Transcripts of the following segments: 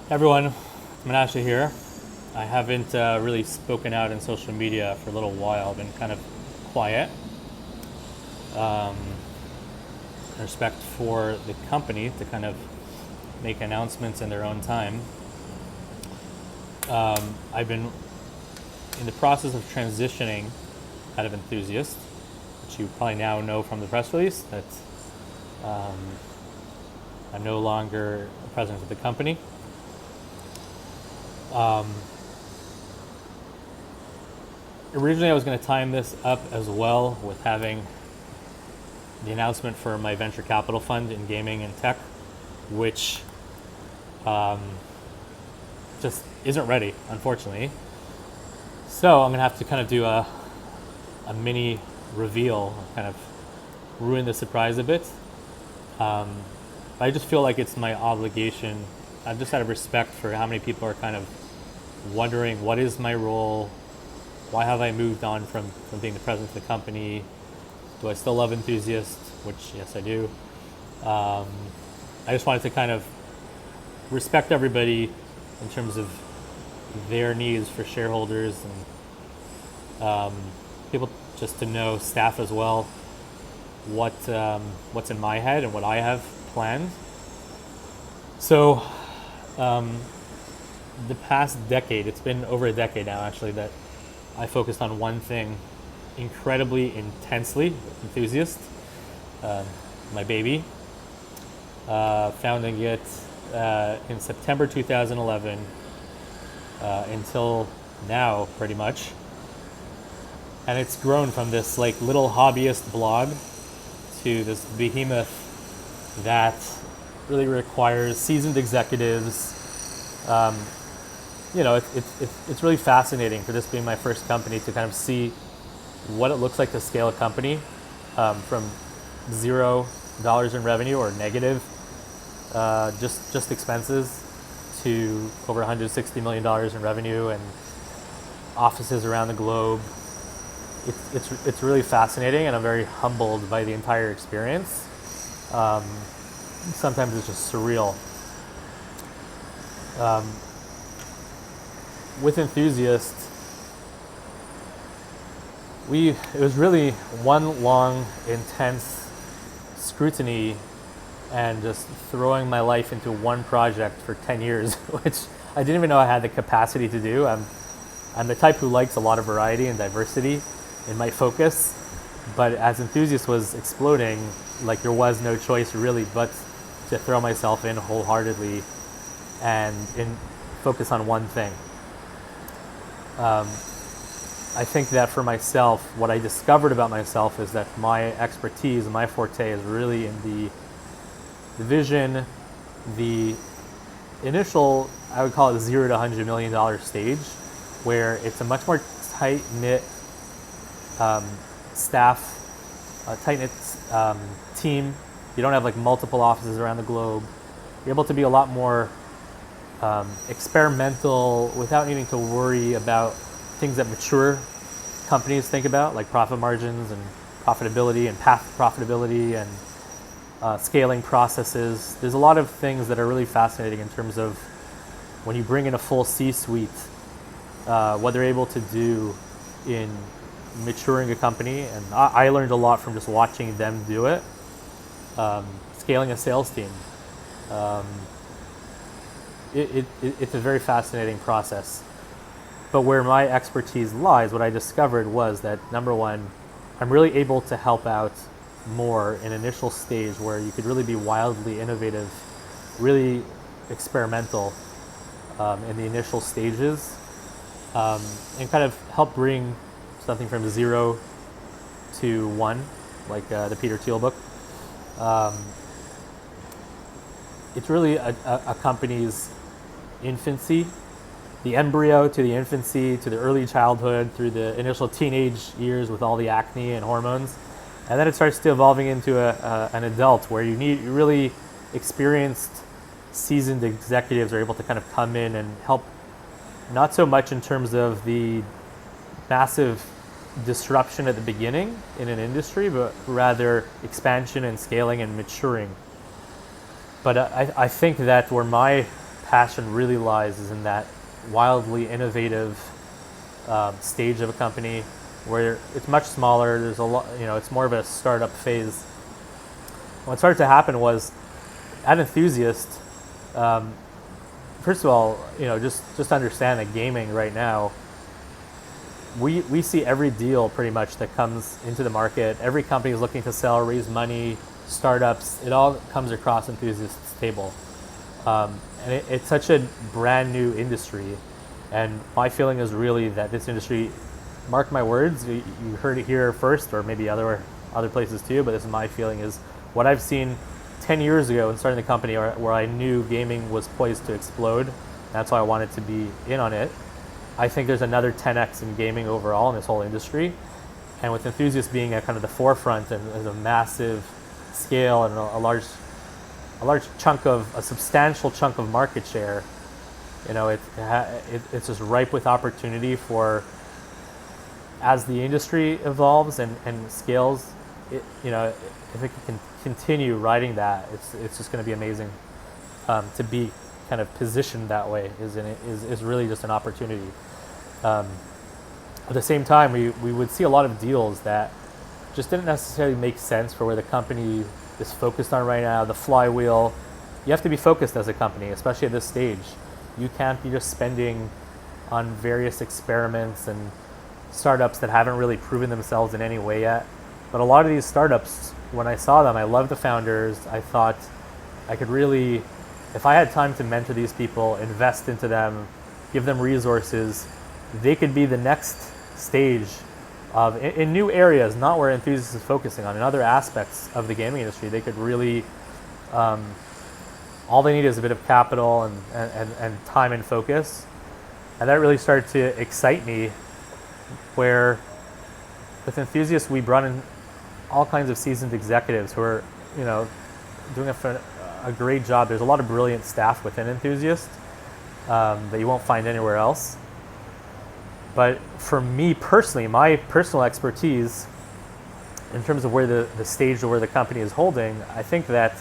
Everyone, Menashe here. I haven't really spoken out in social media for a little while. I've been kind of quiet. In respect for the company to kind of make announcements in their own time. I've been in the process of transitioning out of Enthusiast, which you probably now know from the press release that I'm no longer the president of the company. Originally, I was going to time this up as well with having the announcement for my venture capital fund in gaming and tech, which just isn't ready, unfortunately. So I'm going to have to kind of do a mini reveal, kind of ruin the surprise a bit. But I just feel like it's my obligation, just out of respect for how many people are kind of wondering what is my role, why have I moved on from being the president of the company, do I still love Enthusiast, which yes I do. I just wanted to kind of respect everybody in terms of their needs for shareholders and people just to know, staff as well, what's in my head and what I have planned. So the past decade, it's been over a decade now actually, that I focused on one thing incredibly intensely with Enthusiast, my baby. Founding it in September 2011 until now, pretty much. And it's grown from this like little hobbyist blog to this behemoth that really requires seasoned executives. It's really fascinating for this being my first company to kind of see what it looks like to scale a company from $0 in revenue or negative, just expenses, to over $160 million in revenue and offices around the globe. It's really fascinating, and I'm very humbled by the entire experience. Sometimes it's just surreal. With Enthusiast, it was really one long, intense scrutiny and just throwing my life into one project for 10 years, which I didn't even know I had the capacity to do. I'm the type who likes a lot of variety and diversity in my focus, but as Enthusiast was exploding, like there was no choice really but to throw myself in wholeheartedly and focus on one thing. I think that for myself, what I discovered about myself is that my expertise and my forte is really in the vision, the initial, I would call it $0 to $100 million stage, where it's a much more tight-knit staff, a tight-knit team. You don't have like multiple offices around the globe. You're able to be a lot more experimental without needing to worry about things that mature companies think about, like profit margins and profitability and path to profitability and scaling processes. There's a lot of things that are really fascinating in terms of when you bring in a full C-suite, what they're able to do in maturing a company. And I learned a lot from just watching them do it. Scaling a sales team. It's a very fascinating process. But where my expertise lies, what I discovered was that, number one, I'm really able to help out more in initial stage where you could really be wildly innovative, really experimental in the initial stages, and kind of help bring something from 0 to 1, like the Peter Thiel book. It's really a company's infancy, the embryo to the infancy, to the early childhood, through the initial teenage years with all the acne and hormones. And then it starts to evolving into an adult where you really experienced, seasoned executives are able to kind of come in and help, not so much in terms of the massive disruption at the beginning in an industry, but rather expansion and scaling and maturing. But I think that where my passion really lies is in that wildly innovative stage of a company where it's much smaller. There's a lot, it's more of a startup phase. What started to happen was at Enthusiast, first of all, just understand that gaming right now, we see every deal pretty much that comes into the market. Every company is looking to sell, raise money, startups. It all comes across Enthusiast's table. And it's such a brand new industry. And my feeling is really that this industry, mark my words, you heard it here first, or maybe other places too, but this is my feeling, is what I've seen 10 years ago in starting the company where I knew gaming was poised to explode. That's why I wanted to be in on it. I think there's another 10x in gaming overall in this whole industry. And with Enthusiast being at kind of the forefront and as a massive scale and a substantial chunk of market share, it's just ripe with opportunity for, as the industry evolves and scales, if it can continue riding that, it's just going to be amazing. To be kind of positioned that way is really just an opportunity. At the same time, we would see a lot of deals that just didn't necessarily make sense for where the company is focused on right now. The flywheel, you have to be focused as a company, especially at this stage. You can't be just spending on various experiments and startups that haven't really proven themselves in any way yet. But a lot of these startups, when I saw them, I loved the founders. I thought I could really, if I had time to mentor these people, invest into them, give them resources, they could be the next stage of, in new areas, not where Enthusiast is focusing on, in other aspects of the gaming industry. They could really, all they need is a bit of capital and time and focus. And that really started to excite me, where with Enthusiast, we brought in all kinds of seasoned executives who are, doing a great job. There's a lot of brilliant staff within Enthusiast that you won't find anywhere else. But for me personally, my personal expertise in terms of where the stage of where the company is holding, I think that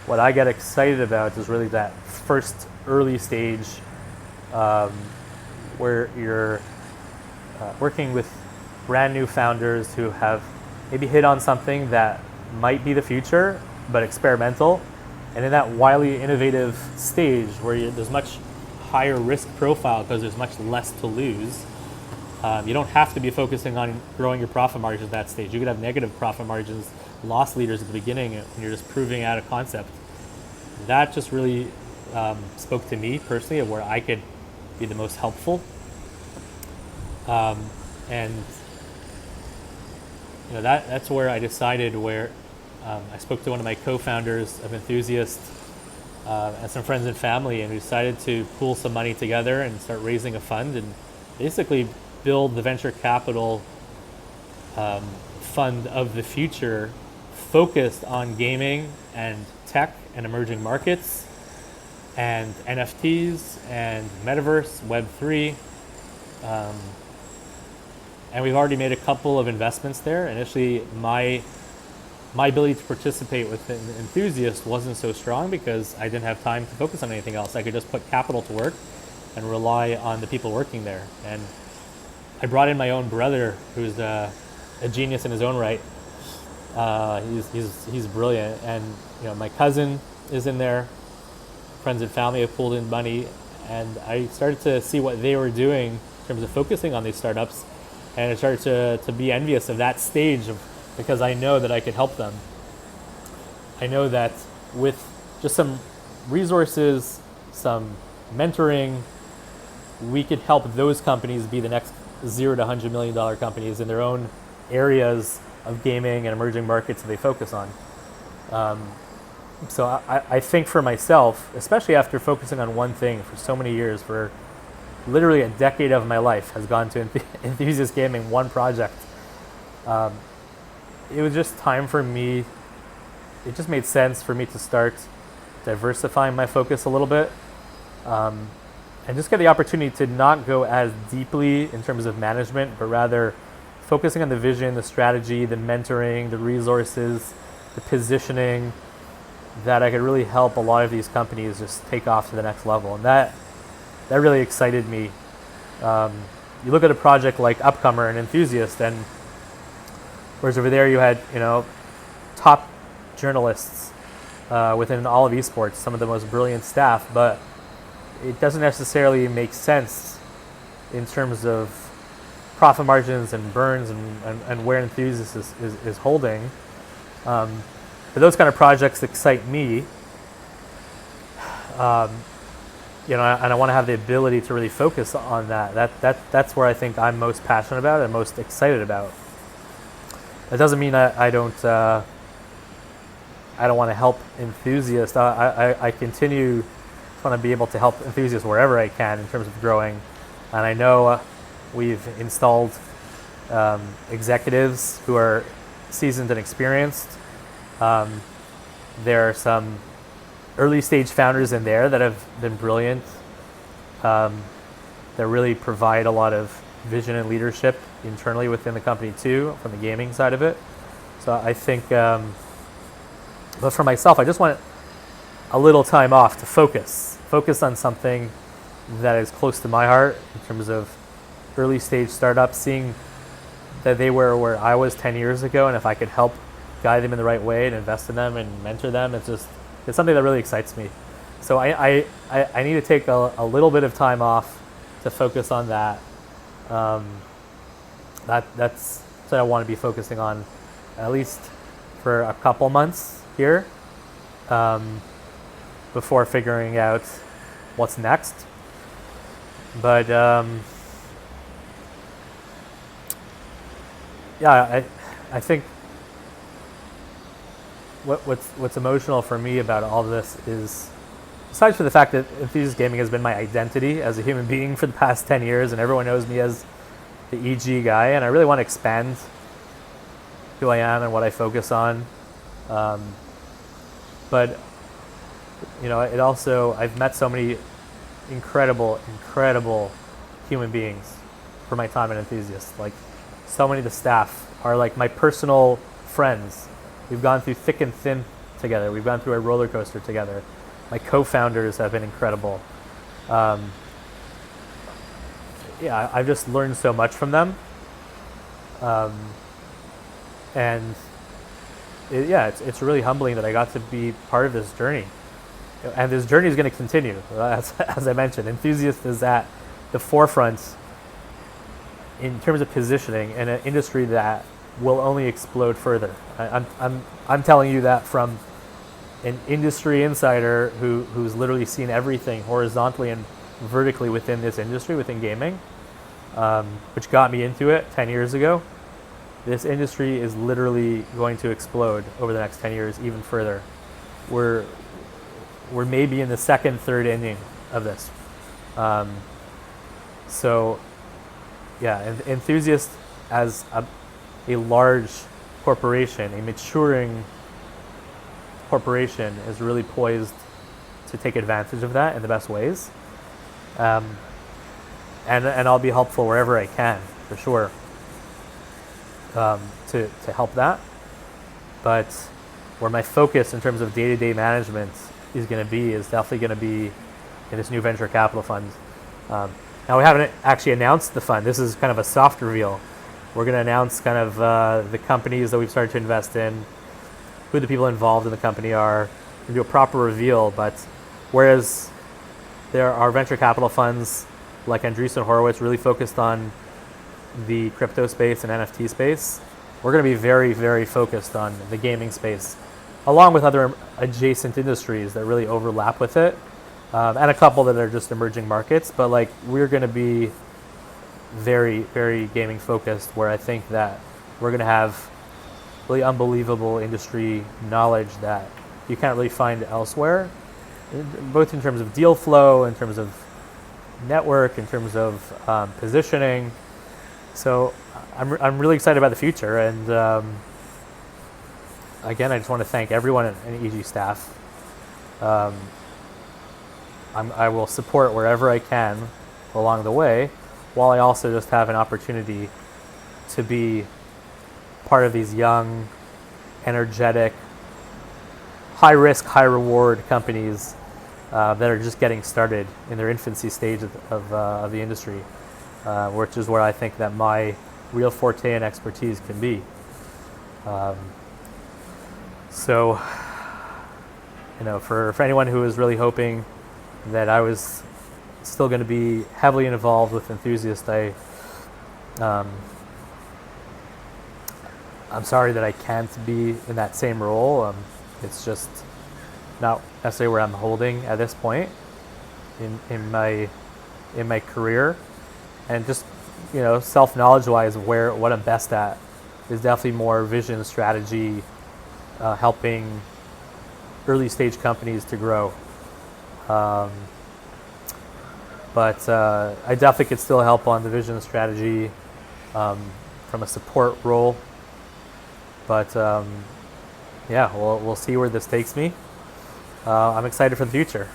what I get excited about is really that first early stage where you're working with brand new founders who have maybe hit on something that might be the future, but experimental. And in that wildly innovative stage where there's much higher risk profile because there's much less to lose, you don't have to be focusing on growing your profit margins at that stage. You could have negative profit margins, loss leaders at the beginning, and you're just proving out a concept. That just really spoke to me personally of where I could be the most helpful. And that's where I decided where I spoke to one of my co-founders of Enthusiast and some friends and family, and we decided to pool some money together and start raising a fund and basically build the venture capital fund of the future, focused on gaming and tech and emerging markets and NFTs and metaverse, Web3. And we've already made a couple of investments there. Initially, my ability to participate with Enthusiast wasn't so strong because I didn't have time to focus on anything else. I could just put capital to work and rely on the people working there. And I brought in my own brother, who's a genius in his own right. He's brilliant, and my cousin is in there. Friends and family have pulled in money, and I started to see what they were doing in terms of focusing on these startups, and I started to be envious of that stage because I know that I could help them. I know that with just some resources, some mentoring, we could help those companies be the next $0 to $100 million companies in their own areas of gaming and emerging markets that they focus on. So I think for myself, especially after focusing on one thing for so many years, for literally a decade of my life has gone to Enthusiast Gaming, one project. It was just time for me. It just made sense for me to start diversifying my focus a little bit, and just get the opportunity to not go as deeply in terms of management, but rather focusing on the vision, the strategy, the mentoring, the resources, the positioning, that I could really help a lot of these companies just take off to the next level, and that really excited me. You look at a project like Upcomer and Enthusiast, and whereas over there you had top journalists within all of esports, some of the most brilliant staff, but it doesn't necessarily make sense in terms of profit margins and burns and where Enthusiast is holding. But those kind of projects excite me, and I want to have the ability to really focus on that. That's where I think I'm most passionate about and most excited about. That doesn't mean I don't want to help Enthusiasts. I continue to want to be able to help Enthusiasts wherever I can in terms of growing. And I know we've installed executives who are seasoned and experienced. There are some early stage founders in there that have been brilliant, that really provide a lot of vision and leadership internally within the company too, from the gaming side of it. So I think, but for myself, I just want a little time off to focus on something that is close to my heart in terms of early stage startups, seeing that they were where I was 10 years ago, and if I could help guide them in the right way and invest in them and mentor them, it's something that really excites me. So I need to take a little bit of time off to focus on that. That's what I want to be focusing on, at least for a couple months here, before figuring out what's next. But yeah, I think what's emotional for me about all of this is, aside from the fact that Enthusiast Gaming has been my identity as a human being for the past 10 years, and everyone knows me as the EG guy, and I really want to expand who I am and what I focus on. But it also, I've met so many incredible human beings for my time at Enthusiast. Like, so many of the staff are like my personal friends. We've gone through thick and thin together. We've gone through a roller coaster together. My co-founders have been incredible. I've just learned so much from them. And it's really humbling that I got to be part of this journey. And this journey is going to continue. As I mentioned, Enthusiast is at the forefront in terms of positioning in an industry that will only explode further. I'm telling you that from an industry insider who's literally seen everything horizontally and vertically within this industry, within gaming, which got me into it 10 years ago. This industry is literally going to explode over the next 10 years, even further. We're maybe in the second, third inning of this. So, yeah, Enthusiast as a large corporation, a maturing corporation, is really poised to take advantage of that in the best ways. And I'll be helpful wherever I can, for sure, to help that. But where my focus in terms of day-to-day management is definitely going to be in this new venture capital fund. Now, we haven't actually announced the fund. This is kind of a soft reveal. We're going to announce kind of the companies that we've started to invest in, who the people involved in the company are, and do a proper reveal. But whereas there are venture capital funds like Andreessen Horowitz really focused on the crypto space and NFT space, we're going to be very, very focused on the gaming space, along with other adjacent industries that really overlap with it, and a couple that are just emerging markets. But like, we're going to be very, very gaming focused, where I think that we're going to have really unbelievable industry knowledge that you can't really find elsewhere, both in terms of deal flow, in terms of network, in terms of positioning. So I'm really excited about the future, and again, I just want to thank everyone in EG staff. I will support wherever I can along the way, while I also just have an opportunity to be part of these young, energetic, high risk, high reward companies that are just getting started in their infancy stage of the industry, which is where I think that my real forte and expertise can be. So, for anyone who was really hoping that I was still going to be heavily involved with Enthusiast, I'm sorry that I can't be in that same role. It's just not necessarily where I'm holding at this point in my career, and just self knowledge wise, what I'm best at is definitely more vision, strategy, helping early stage companies to grow. But I definitely could still help on the vision and strategy from a support role. But yeah, we'll see where this takes me. I'm excited for the future,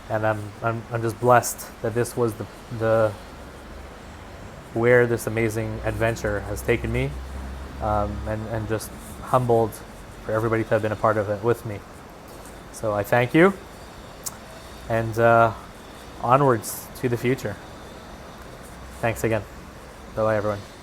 and I'm just blessed that this was the where this amazing adventure has taken me, and just humbled for everybody to have been a part of it with me. So I thank you, and onwards to the future. Thanks again. Bye-bye, everyone.